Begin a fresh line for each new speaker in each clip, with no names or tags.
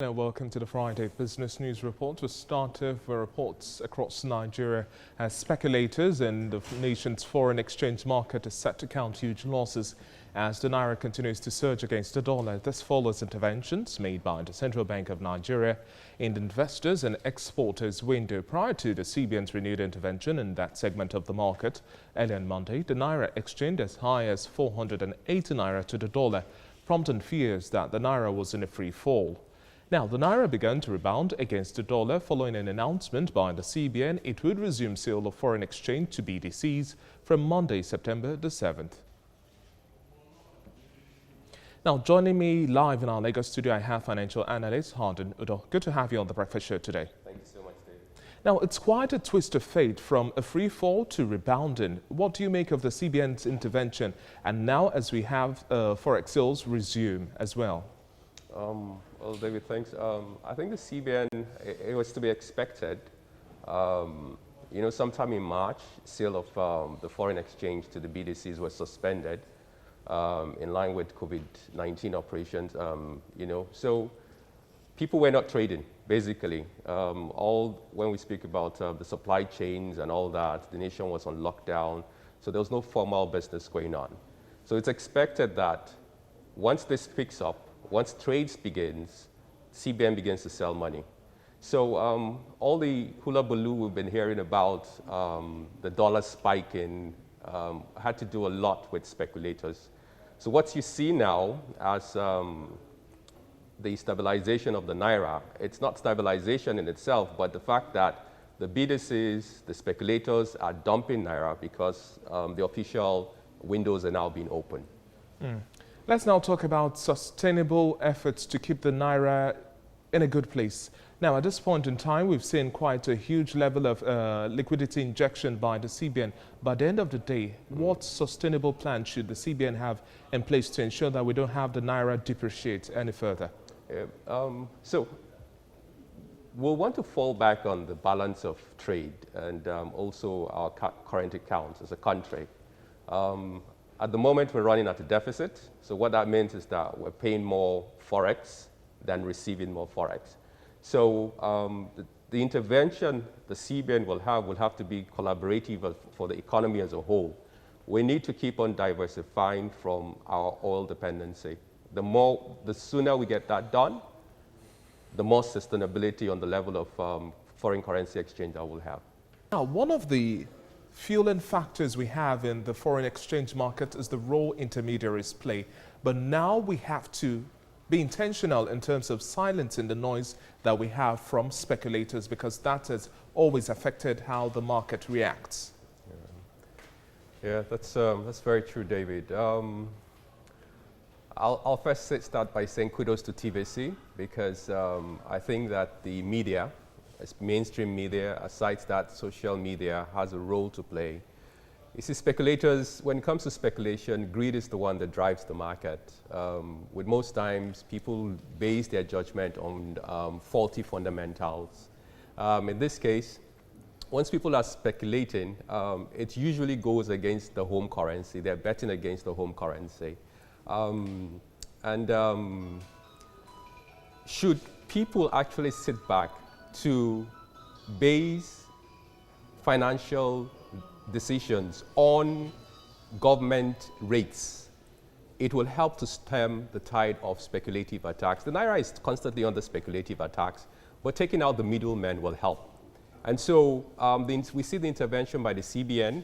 And welcome to the Friday Business News Report. We start with reports across Nigeria as speculators in the nation's foreign exchange market are set to count huge losses as the Naira continues to surge against the dollar. This follows interventions made by the Central Bank of Nigeria in the investors and exporters window prior to the CBN's renewed intervention in that segment of the market. Earlier on Monday, the Naira exchanged as high as 480 Naira to the dollar, prompting fears that the Naira was in a free fall. Now, the Naira began to rebound against the dollar following an announcement by the CBN it would resume sale of foreign exchange to BDCs from Monday, September the 7th. Now, joining me live in our Lagos studio, I have financial analyst Harden Udo. Good to have you on the Breakfast Show today.
Thank you so much, David.
Now, it's quite a twist of fate from a free fall to rebounding. What do you make of the CBN's intervention? And now, as we have forex sales resume as well.
Well, David, thanks. I think the CBN, it was to be expected. Sometime in March, sale of the foreign exchange to the BDCs was suspended in line with COVID-19 operations, So people were not trading, basically. When we speak about the supply chains and all that, the nation was on lockdown, so there was no formal business going on. So it's expected that once this picks up, once trades begins, CBN begins to sell money. So all the hula baloo we've been hearing about, the dollar spiking, had to do a lot with speculators. So what you see now as the stabilization of the Naira, it's not stabilization in itself, but the fact that the BDCs, the speculators are dumping Naira because the official windows are now being opened.
Let's now talk about sustainable efforts to keep the Naira in a good place. Now, at this point in time, we've seen quite a huge level of liquidity injection by the CBN. By the end of the day, what sustainable plan should the CBN have in place to ensure that we don't have the Naira depreciate any further?
So we'll want to fall back on the balance of trade and also our current accounts as a country. At the moment, we're running at a deficit. So what that means is that we're paying more forex than receiving more forex. So the intervention the CBN will have to be collaborative for the economy as a whole. We need to keep on diversifying from our oil dependency. The sooner we get that done, the more sustainability on the level of foreign currency exchange that we'll have.
Now, one of the fueling factors we have in the foreign exchange market is the role intermediaries play. But now we have to be intentional in terms of silencing the noise that we have from speculators, because that has always affected how the market reacts.
Yeah, that's very true, David. I'll first start by saying kudos to TVC, because I think that the media, mainstream media, aside that social media, has a role to play. You see, speculators, when it comes to speculation, greed is the one that drives the market. With most times, people base their judgment on faulty fundamentals. In this case, once people are speculating, it usually goes against the home currency. They're betting against the home currency. Should people actually sit back to base financial decisions on government rates, it will help to stem the tide of speculative attacks. The Naira is constantly under speculative attacks, but taking out the middlemen will help. And so we see the intervention by the CBN.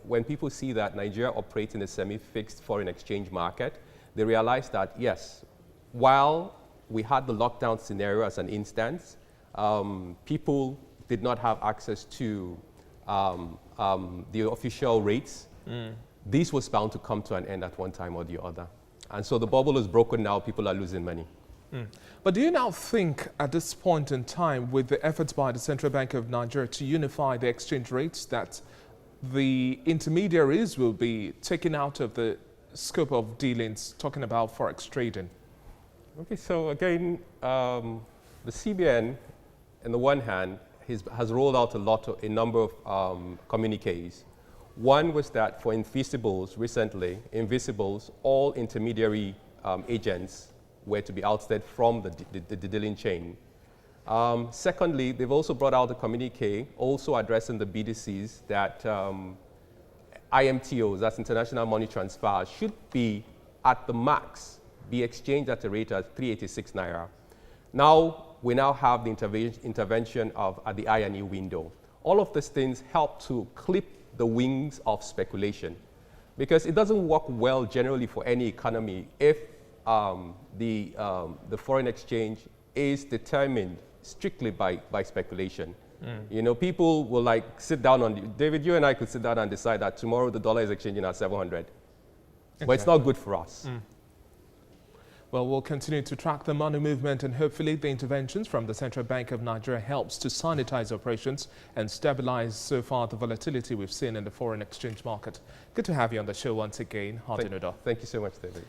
When people see that Nigeria operates in a semi-fixed foreign exchange market, they realize that, yes, while we had the lockdown scenario as an instance, people did not have access to the official rates. This was bound to come to an end at one time or the other. And so the bubble is broken now, people are losing money.
But do you now think at this point in time, with the efforts by the Central Bank of Nigeria to unify the exchange rates, that the intermediaries will be taken out of the scope of dealings, talking about forex trading?
Okay, so again, the CBN, on the one hand, has rolled out a number of communiques. One was that for invisibles recently, all intermediary agents were to be ousted from the dealing chain. Secondly, they've also brought out a communique also addressing the BDCs that IMTOs, that's international money transfers, should be at the max, be exchanged at a rate of 386 Naira. Now, we now have the intervention at the I&E window. All of these things help to clip the wings of speculation, because it doesn't work well generally for any economy if the foreign exchange is determined strictly by speculation. You know, people will like sit down David, you and I could sit down and decide that tomorrow the dollar is exchanging at 700. But it's not good for us.
Well, we'll continue to track the money movement, and hopefully the interventions from the Central Bank of Nigeria helps to sanitize operations and stabilize so far the volatility we've seen in the foreign exchange market. Good to have you on the show once again, Hardy Noda.
Thank you so much, David.